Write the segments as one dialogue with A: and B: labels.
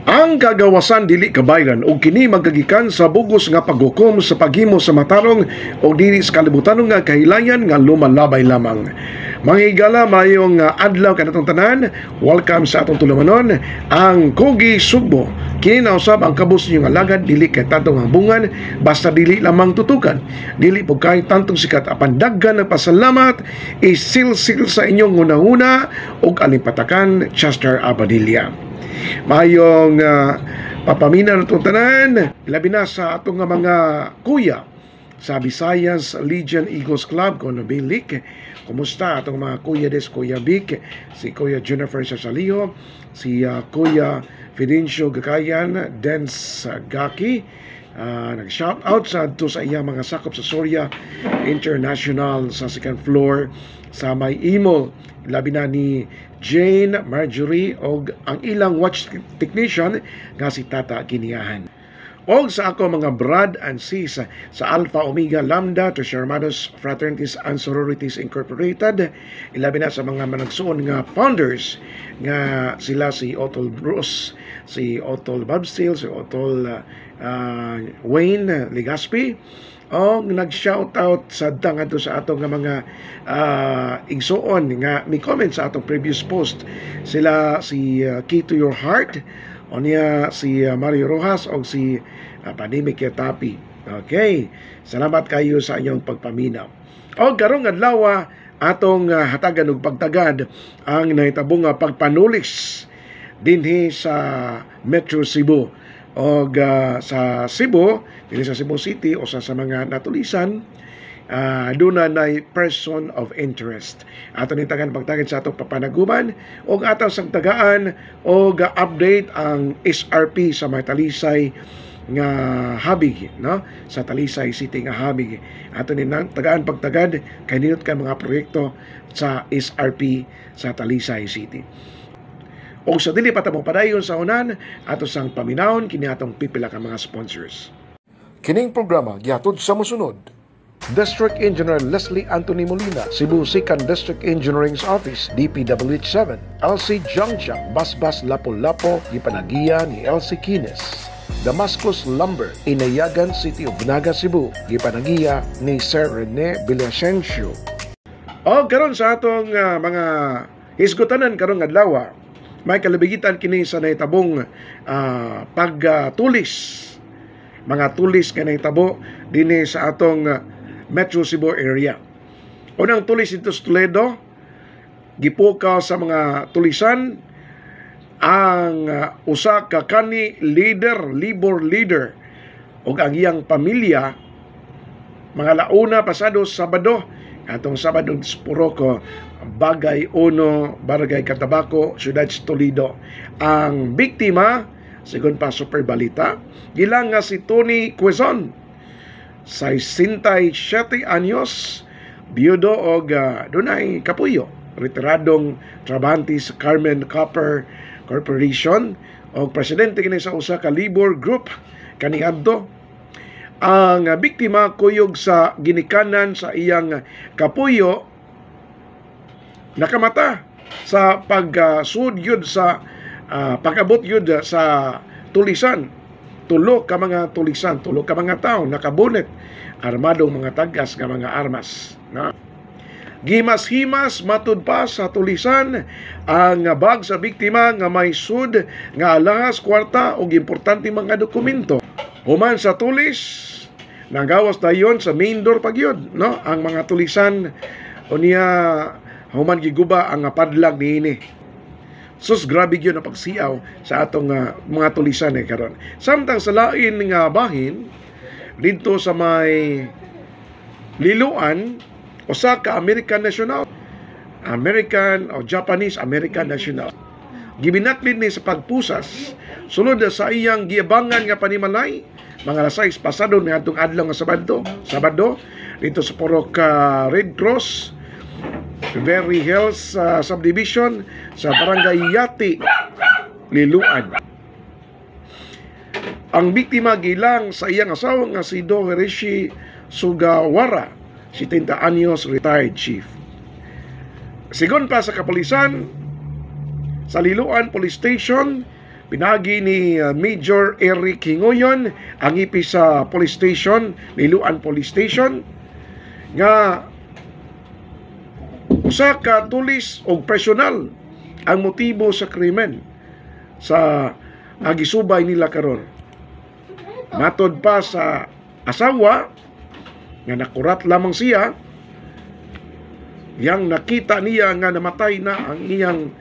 A: Ang kagawasan dili kabayran og kini magagikan sa bugos nga paghukom sa paghimo sa matarong o dili sa kalibutan nga kahilayan nga lumalabay lamang. Manghigala mayong adlaw kanatong tanan. Welcome sa atong tulumanon ang Kogi Sugbo. Kini na usab ang kabus niyo nga lagad dili kay tantong hambungan basta dili lamang tutukan. Dili po kay tantong sikat apan daghan na pasalamat isilsil sa inyong hunahuna og alimpatakan Chester Abadilla. Mayong papamina ng tanan, labi na sa atong mga kuya sa Visayas Legion Eagles Club, Kuya Bilik. Kumusta atong mga kuya des, Kuya Vic, si Kuya Jennifer Sasaliho, si Kuya Fidencio Gakayan, Dens Gaki. Nag-shout out sa iyang mga sakop sa Soria International sa second floor sa may imo, labi na ni Jane Marjorie og ang ilang watch technician nga si Tata Giniahan. Og sa ako mga brad and sis sa Alpha Omega Lambda Tertiary Hermanos Fraternities and Sororities Incorporated, ilabi na sa mga managsuon nga founders nga sila si Otol Bruce, si Otol Babstil, si Otol Wayne Legaspi, o nag-shoutout sa dangado sa atong mga igsuon nga may comment sa atong previous post. Sila si Key to Your Heart, o niya si Mario Rojas o si Pandemic Tapi. Okay, salamat kayo sa inyong pagpaminaw. O karong adlaw atong hatagan og pagtagad ang nahitabong pagpanulis dinhi sa Metro Cebu. O sa Cebu, dili sa Cebu City o sa mga natulisan, doon na person of interest. Ato nitagan pagtagad sa atong papanaguban o atong sagtagaan o update ang SRP sa mga Talisay nga habig, no? Sa Talisay City nga habig. Ato tagaan pagtagad kay ninot kay mga proyekto sa SRP sa Talisay City. O sa dili pa tamong padayon sa unan, ato sang paminawon kini atong pipila ka mga sponsors. Kining programa gihatod sa mosunod: District Engineer Leslie Anthony Molina, Cebu 2nd District Engineering's Office, DPWH 7, LC Jangchang, Basbas Lapu-Lapu, gipanagiya ni LC Kines. Damascus Lumber, Inayagan, City of Naga, Cebu, gipanagiya ni Sir Rene Villasencio. O karon sa atong mga hisgutanan karong adlaw, may kalabigitan kini sa nahitabong pagtulis. Mga tulis ka nahitabo dinhi sa atong Metro Cebu area. Unang tulis dito sa Toledo, gipukaw sa mga tulisan ang usa ka kani labor leader ug ang iyang pamilya mga launa pasado Sabado, atong Sabado puro ko Bagay Uno, Barangay Catabako, Ciudad Toledo. Ang biktima, sigon pa super balita, gilang nga si Tony Quezon, 67 anyos, biyudo og dunay kapuyo, retiradong trabahante sa Carmen Copper Corporation o presidente kini sa usa ka labor group kaniadto. Ang biktima kuyog sa ginikanan sa iyang kapuyo nakamata sa pagsud yun sa pag-abot yun sa tulisan. Tulo ka mga tulisan, tulo ka mga tao nakabunet, armadong mga tagas nga mga armas. No? Gimas-himas matud pa sa tulisan ang bag sa biktima nga may sud nga alahas, kwarta o importante mga dokumento. Human sa tulis, nanggawas dayon sa main door pagyod, no? Ang mga tulisan o niya human giguba ang padlag niini. Sus, grabe yun ang pagsiyaw sa atong mga tulisan karon. Samtang sa lain nga bahin, dito sa may Liloan, usa ka American National, American o Japanese American National. Gibinaklid ni sa pagpusas, sulod sa iyang giabangan nga panimalay, mga alas 6 pasado ni atong adlaw nga Sabado, dito sa Purok Red Cross, Very Hills Subdivision sa Barangay Yati, Liloan. Ang biktima gilang sa iyang asawa nga si Do Hirishi Sugawara, 70 anyos, retired chief. Sigon pa sa kapulisan, sa Liloan Police Station, Pinagi ni Major Eric Hingoyon ang ipi sa police station, Liloan Police Station, nga usa ka tulis og personal ang motibo sa krimen sa agisubay nila karon. Matod pa sa asawa nga nakurat lamang siya, yang nakita niya nga namatay na ang iyang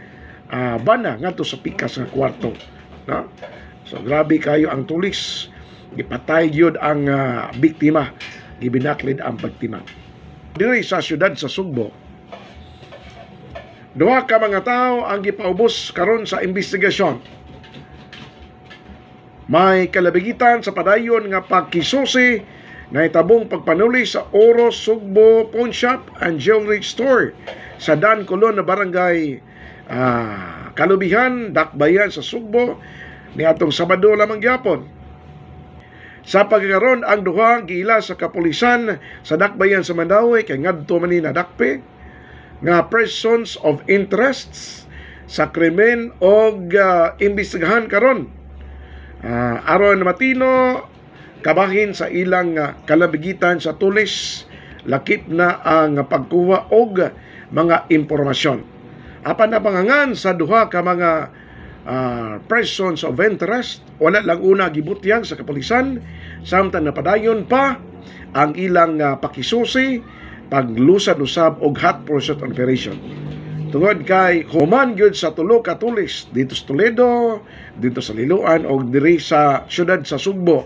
A: bana ngadto sa pikas nga kwarto, no? So grabe kayo ang tulis, gipatay gyud ang biktima, gibinaklid ang biktima. Diri sa syudad sa Sugbo, duha ka mga tao ang gipaubos karon sa investigasyon. May kalabigitan sa padayon nga pagkisusi na itabong pagpanuli sa Oro Sugbo Pawn Shop and Jewelry Store sa Dan Colon na barangay Kalubihan, Dakbayan sa Sugbo ni atong Sabado lamang gyapon. Sa pagkakaroon ang duha giila sa kapulisan sa Dakbayan sa Mandawi kay ngadto man ni nadakpe nga persons of interests sa krimen og imbestigahan karon. Aron matino kabahin sa ilang kalabigitan sa tulis, lakip na ang pagkuha og mga impormasyon. Apan na pangangan sa duha ka mga persons of interest, wala lang una gibutyag sa kapulisan, samtang napadayon pa ang ilang pakisusi, paglusad-usab og hot pursuit operation. Tungod kay human gyud sa tulo ka tulis dito sa Toledo, dito sa Liloan o diri sa syudad sa Sugbo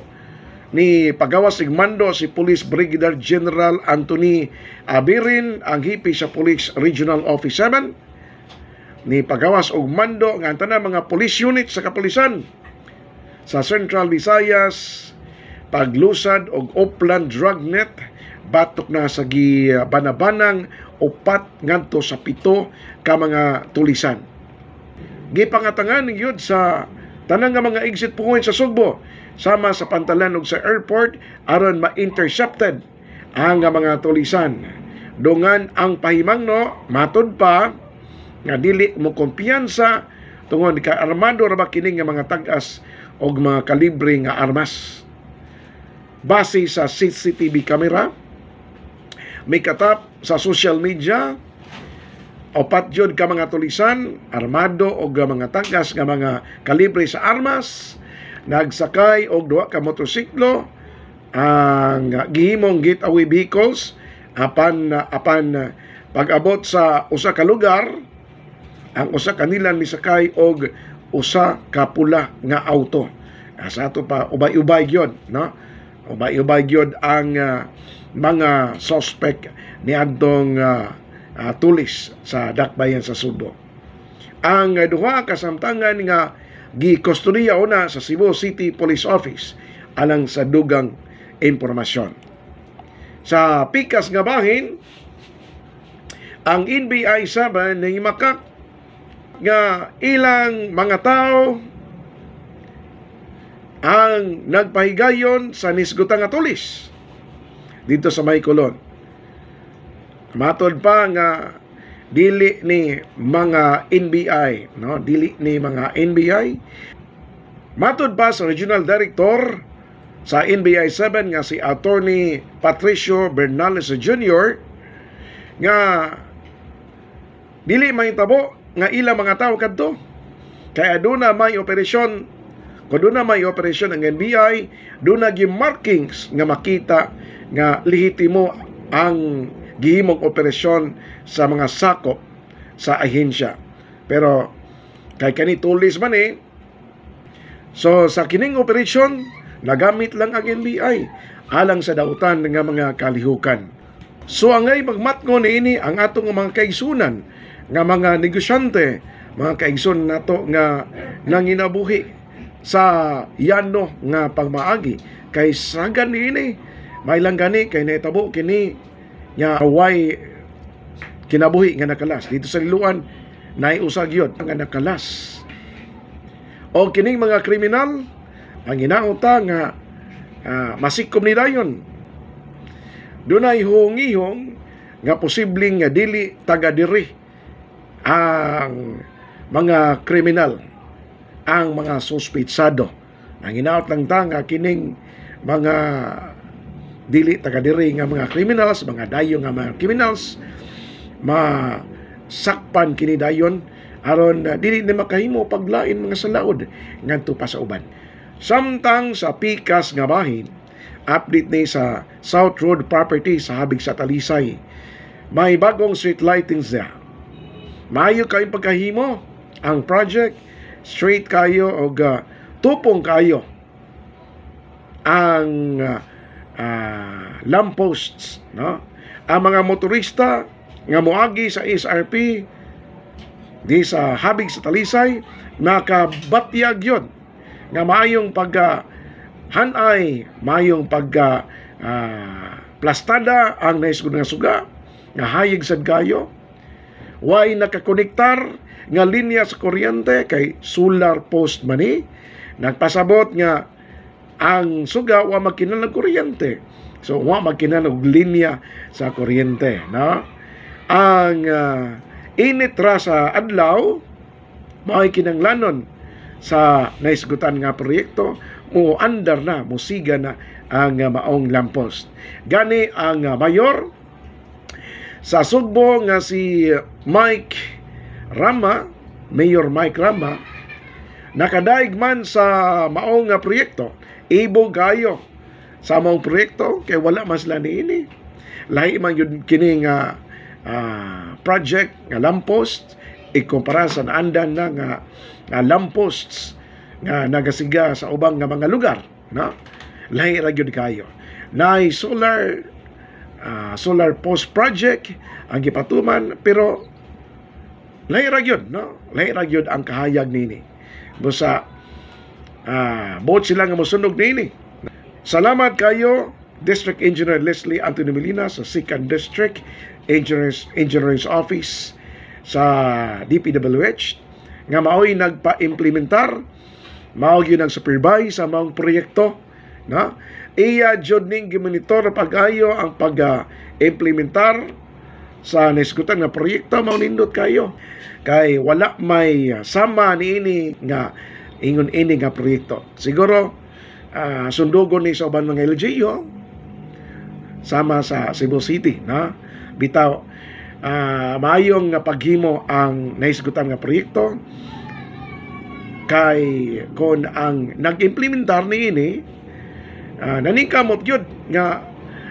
A: ni pagawas sig mando si Police Brigadier General Anthony Abirin, ang hipi sa Police Regional Office 7, ni pagawas og mando nga tanang mga police unit sa kapulisan sa Central Visayas, paglusad og Upland Dragnet, batok na sa banabanang 4 ngadto sa 7 ka mga tulisan. Gipangatangan gyud sa tanang nga mga exit point sa Sugbo sama sa pantalan ug sa airport aron ma-intercepted ang mga tulisan. Dungan ang pahimangno, matod pa nga dili mo kumpiyansa tungod kay armado ra ba kini nga mga tag-as og mga kalibre nga armas. Base sa CCTV camera, may katap sa social media, 4 jud ka mga tulisan, armado og mga tag-as nga mga kalibre sa armas, nagsakay og 2 ka motorsiklo, ang gihimong getaway vehicles, apan pag-abot sa usa ka lugar, ang usa kanila misakay og usa ka pula nga auto. Sa ato pa ubay-ubay gyud, no? Ubay-ubay gyud ang mga suspect ni adtong tulis sa Dakbayan sa Sugbo. Ang duha kasamtangan nga gikustodiya una sa Cebu City Police Office alang sa dugang impormasyon. Sa pikas nga bahin, ang NBI 7 nangimakak nga ilang mga tao ang nagpahigayon sa nisgutang nga tulis dito sa May Colon. Matod pa nga dili ni mga NBI, no? Dili ni mga NBI. Matod pa sa Regional Director sa NBI 7 nga si Attorney Patricio Bernales Jr. nga dili mahitabo nga ilang mga tao kadto. Kaya aduna may operasyon, kung doon na may operasyon ang NBI, doon na markings nga makita nga lehitimo ang gihimong operasyon sa mga sakop sa ahensya. Pero kay kani tulis man so sa kining operasyon nagamit lang ang NBI alang sa dautan nga mga kalihukan. So angay magmatngon ini ang atong mga kaigsunan nga mga negosyante, mga kaigsun nato nga nanginabuhi sa yano nga pagmaagi kay sagan ini may lang gani kay naitabo kini nya way kinabuhi nga nakalas dito sa Liloan, naiusag yun nga nakalas. O kining mga kriminal ang ginauta nga masikom ni dayon, dunay hungihong nga posibleng nga dili taga diri ang mga kriminal. ang mga suspitsado. Ang inaot lang tanga kining mga dili taga-diri nga mga criminals, mga dayo nga mga criminals, masakpan kini dayon aron dili na makahimo paglain mga salaod ngadto pa sa uban. Samtang sa pikas nga bahin, update ni sa South Road Property sa habig sa Talisay, may bagong street lightings na. Maayo kayong pagkahimo ang project, straight kayo o tupong kayo ang lampposts, no? Ang mga motorista nga moagi sa SRP di sa habig sa Talisay nakabatyag yon nga maayong hanay, maayong plastada ang naisgud nga suga nga hayig sad kayo. Way nakakonektar nga linya sa kuryente kay solar post mani. Nagpasabot nga ang suga wa magkinahanglan kuryente. So wa magkinahanglan og linya sa kuryente, no? Ang init ra sa adlaw mao'y kinahanglanon sa naisgutan nga proyekto mo andar na, musiga na ang maong lamppost. Gani ang mayor sa Sugbo nga si Mike Rama, Mayor Mike Rama, nakadaig man sa maong proyekto. Ibo gayo sa maong proyekto kay wala mas sila niini. Lahi man yun kini nga project nga lamppost ikumpara sa naandan na nga lampposts nga nagasiga sa ubang nga mga lugar, no? Lahi ra gyud kayo. Nay solar post project ang gipatuman pero lahi ra gyud, no? Lahi ra gyud ang kahayag nini. Busa both sila nga mosunog nini. Salamat kayo District Engineer Leslie Anthony Molina sa 2nd District Engineer's Office sa DPWH nga mao'y nagpa-implementar, mao gyud nag-supervise sa mga proyekto, no? Iya jud ning gimonitor pag-ayo ang pag-implementar sa nisgutan nga proyekto. Mao nindot kayo kay wala may sama niini nga ingon ini nga proyekto. Siguro sundugon ni sa uban mga LGU sama sa Cebu City, no? Bitaw maayong nga paghimo ang naisgutan nga proyekto kay kon ang nag-implementar niini naningkamot yun nga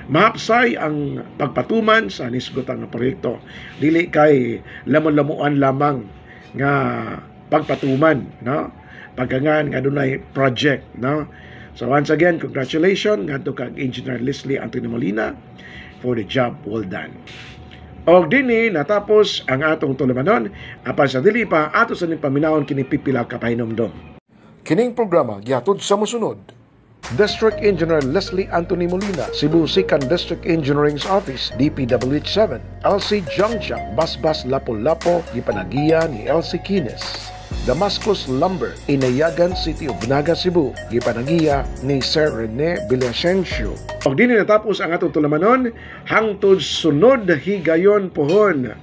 A: mahapsay ang pagpatuman sa nisgutan nga proyekto. Dili kay lamon-lamuan lamang nga pagpatuman, no? Paggangan nga dunay project, no? So once again, congratulations ngadto kag Engineer Leslie Anthony Molina for the job well done. Og dinhi natapos ang atong tulumanon apan sa dili pa ato sa ning paminawon kini pipila ka pahinomdom. Kining programa gihatod sa mosunod. District Engineer Leslie Anthony Molina, Cebu 2nd District Engineering's Office, DPWH 7, LC Jiangjiang, Basbas Lapu-Lapu, gipanagiya ni LC Kines. Damascus Lumber, Inayagan City of Naga, Cebu, gipanagiya ni Sir Rene Villasencio. Pag din natapos ang atong tulamanon, hangtod sunod higayon pohon.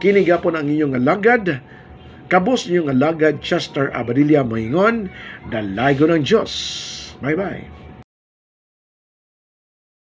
A: Kini gapon ang inyong alagad, kabus inyong alagad Chester Abadilla Moingon, dalaygo ng Diyos. Bye-bye.